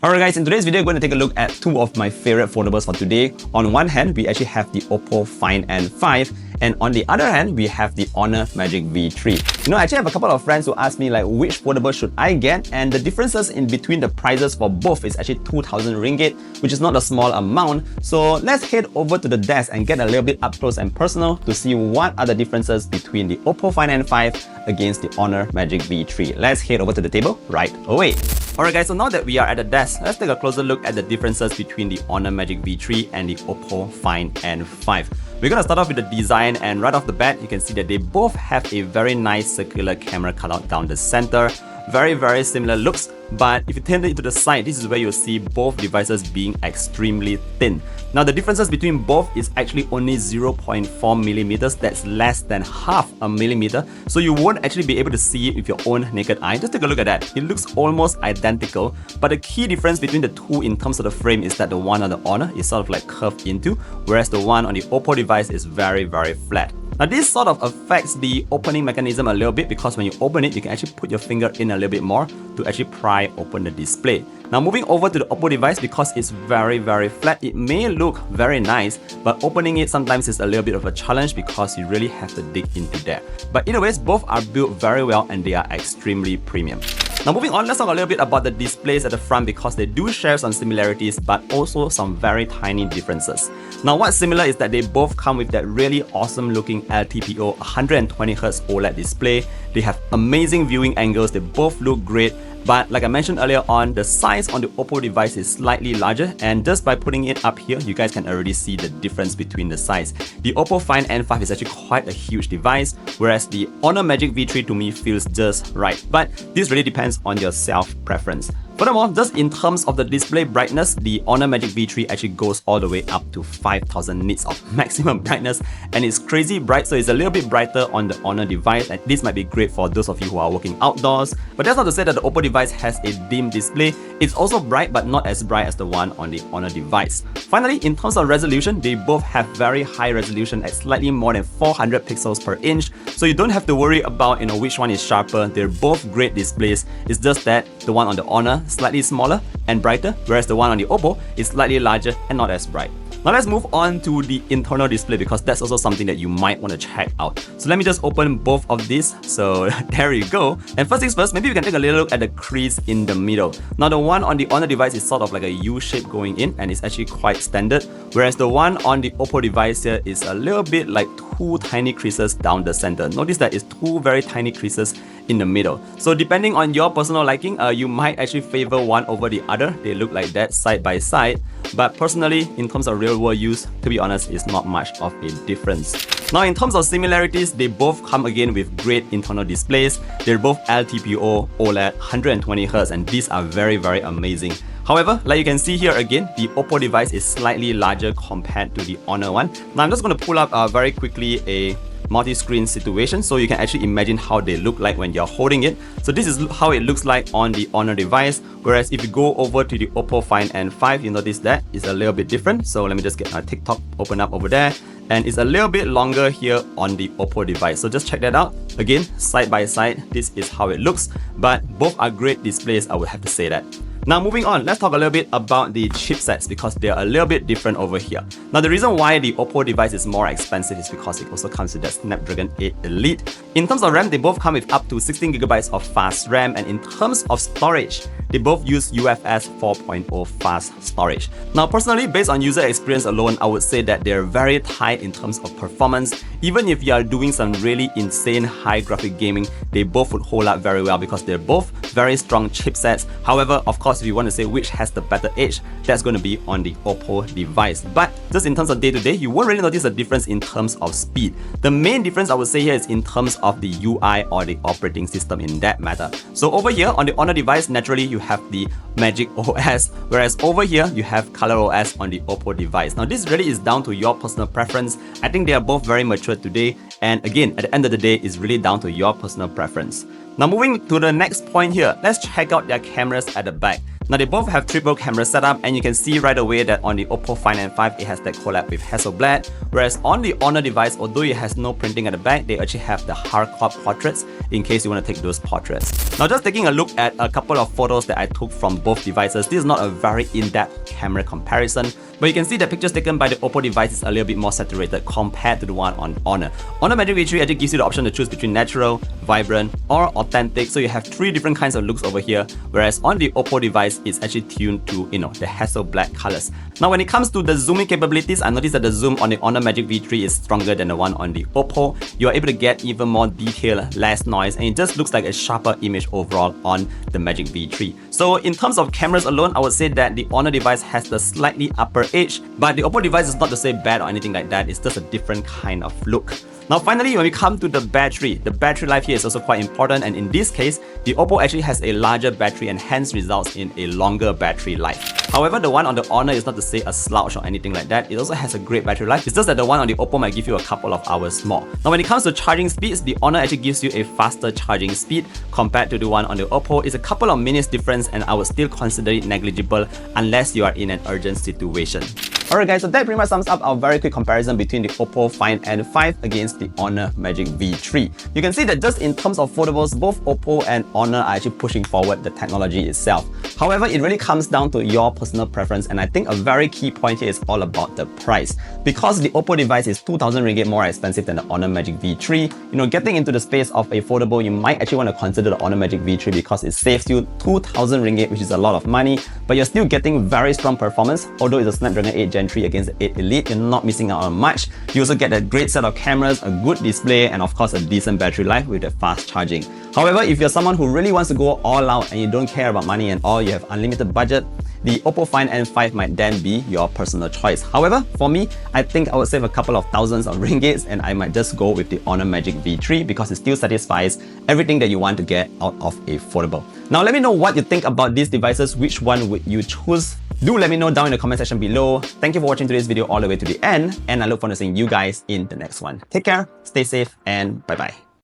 Alright guys, in today's video, we're going to take a look at two of my favorite foldables for today. On one hand, we actually have the OPPO Find N5, and on the other hand, we have the Honor Magic V3. I actually have a couple of friends who asked me like which foldable should I get, and the differences in between the prices for both is actually 2,000 ringgit, which is not a small amount. So let's head over to the desk and get a little bit up close and personal to see what are the differences between the OPPO Find N5 against the Honor Magic V3. Let's head over to the table right away. Alright guys, so now that we are at the desk, let's take a closer look at the differences between the Honor Magic V3 and the OPPO Find N5. We're going to start off with the design, and right off the bat, you can see that they both have a very nice circular camera cutout down the center. Very similar looks, but if you turn it to the side, this is where you'll see both devices being extremely thin. Now the differences between both is actually only 0.4 millimeters, that's less than half a millimeter, so you won't actually be able to see it with your own naked eye. Just take a look at that, it looks almost identical, but the key difference between the two in terms of the frame is that the one on the Honor is sort of like curved into, whereas the one on the OPPO device is very flat. Now this sort of affects the opening mechanism a little bit, because when you open it, you can actually put your finger in a little bit more to actually pry open the display. Now moving over to the OPPO device, because it's very flat, it may look very nice, but opening it sometimes is a little bit of a challenge because you really have to dig into there. But either ways, both are built very well and they are extremely premium. Now moving on, let's talk a little bit about the displays at the front, because they do share some similarities but also some very tiny differences. Now what's similar is that they both come with that really awesome looking LTPO 120Hz OLED display. They have amazing viewing angles, they both look great. But like I mentioned earlier on, the size on the OPPO device is slightly larger, and just by putting it up here, you guys can already see the difference between the size. The OPPO Find N5 is actually quite a huge device, whereas the Honor Magic V3 to me feels just right. But this really depends on your self-preference. Furthermore, just in terms of the display brightness, the Honor Magic V3 actually goes all the way up to 5000 nits of maximum brightness, and it's crazy bright, so it's a little bit brighter on the Honor device, and this might be great for those of you who are working outdoors. But that's not to say that the OPPO device has a dim display. It's also bright, but not as bright as the one on the Honor device. Finally, in terms of resolution, they both have very high resolution at slightly more than 400 pixels per inch, so you don't have to worry about which one is sharper. They're both great displays. It's just that the one on the Honor slightly smaller and brighter, whereas the one on the OPPO is slightly larger and not as bright. Now let's move on to the internal display, because that's also something that you might want to check out. So let me just open both of these. So there you go. And first things first, maybe we can take a little look at the crease in the middle. Now the one on the Honor device is sort of like a U shape going in, and it's actually quite standard, whereas the one on the OPPO device here is a little bit like two tiny creases down the center. Notice that it's two very tiny creases in the middle. So depending on your personal liking, you might actually favor one over the other. They look like that side by side, but personally, in terms of real world use, to be honest, it's not much of a difference. Now in terms of similarities, they both come again with great internal displays. They're both LTPO OLED 120Hz, and these are very amazing. However, like you can see here again, the OPPO device is slightly larger compared to the Honor one. Now I'm just going to pull up very quickly a multi-screen situation so you can actually imagine how they look like when you're holding it. So this is how it looks like on the Honor device, whereas if you go over to the OPPO Find N5, you notice that it's a little bit different. So let me just get my TikTok open up over there, and it's a little bit longer here on the OPPO device. So just check that out. Again, side by side, this is how it looks, but both are great displays, I would have to say that. Now moving on, let's talk a little bit about the chipsets, because they're a little bit different over here. Now the reason why the OPPO device is more expensive is because it also comes with the Snapdragon 8 Elite. In terms of RAM, they both come with up to 16GB of fast RAM, and in terms of storage, they both use UFS 4.0 fast storage. Now personally, based on user experience alone, I would say that they're very tight in terms of performance. Even if you are doing some really insane high graphic gaming, they both would hold up very well because they're both very strong chipsets. However, of course, if you want to say which has the better edge, that's going to be on the OPPO device. But just in terms of day-to-day, you won't really notice a difference in terms of speed. The main difference I would say here is in terms of the UI or the operating system in that matter. So over here on the Honor device, naturally you have the Magic OS, whereas over here you have Color OS on the OPPO device. Now this really is down to your personal preference. I think they are both very mature today, and again, at the end of the day, it's really down to your personal preference. Now moving to the next point here, let's check out their cameras at the back. Now they both have triple camera setup, and you can see right away that on the OPPO Find N5 it has that collab with Hasselblad, whereas on the Honor device, although it has no printing at the back, they actually have the hardcore portraits in case you want to take those portraits. Now just taking a look at a couple of photos that I took from both devices, this is not a very in-depth camera comparison, but you can see the pictures taken by the OPPO device is a little bit more saturated compared to the one on Honor. Honor Magic V3 actually gives you the option to choose between natural, vibrant, or authentic, so you have 3 different kinds of looks over here, whereas on the OPPO device it's actually tuned to, the Hasselblad colors. Now when it comes to the zooming capabilities, I noticed that the zoom on the Honor Magic V3 is stronger than the one on the OPPO. You are able to get even more detail, less noise, and it just looks like a sharper image overall on the Magic V3. So in terms of cameras alone, I would say that the Honor device has the slightly upper edge, but the OPPO device is not to say bad or anything like that, it's just a different kind of look. Now finally, when we come to the battery life here is also quite important, and in this case, the OPPO actually has a larger battery and hence results in a longer battery life. However, the one on the Honor is not to say a slouch or anything like that, it also has a great battery life, it's just that the one on the OPPO might give you a couple of hours more. Now when it comes to charging speeds, the Honor actually gives you a faster charging speed compared to the one on the OPPO. It's a couple of minutes difference, and I would still consider it negligible unless you are in an urgent situation. Alright guys, so that pretty much sums up our very quick comparison between the OPPO Find N5 against the Honor Magic V3. You can see that just in terms of foldables, both OPPO and Honor are actually pushing forward the technology itself. However, it really comes down to your personal preference, and I think a very key point here is all about the price. Because the OPPO device is 2,000 ringgit more expensive than the Honor Magic V3, getting into the space of a foldable, you might actually want to consider the Honor Magic V3 because it saves you 2,000 ringgit, which is a lot of money, but you're still getting very strong performance. Although it's a Snapdragon 8 Gen 3 against the 8 Elite, you're not missing out on much. You also get a great set of cameras, a good display, and of course a decent battery life with the fast charging. However, if you're someone who really wants to go all out and you don't care about money and all, you have unlimited budget, the OPPO Find N5 might then be your personal choice. However, for me, I think I would save a couple of thousands of ringgits and I might just go with the Honor Magic V3 because it still satisfies everything that you want to get out of a foldable. Now let me know what you think about these devices. Which one would you choose? Do let me know down in the comment section below. Thank you for watching today's video all the way to the end, and I look forward to seeing you guys in the next one. Take care, stay safe, and bye-bye.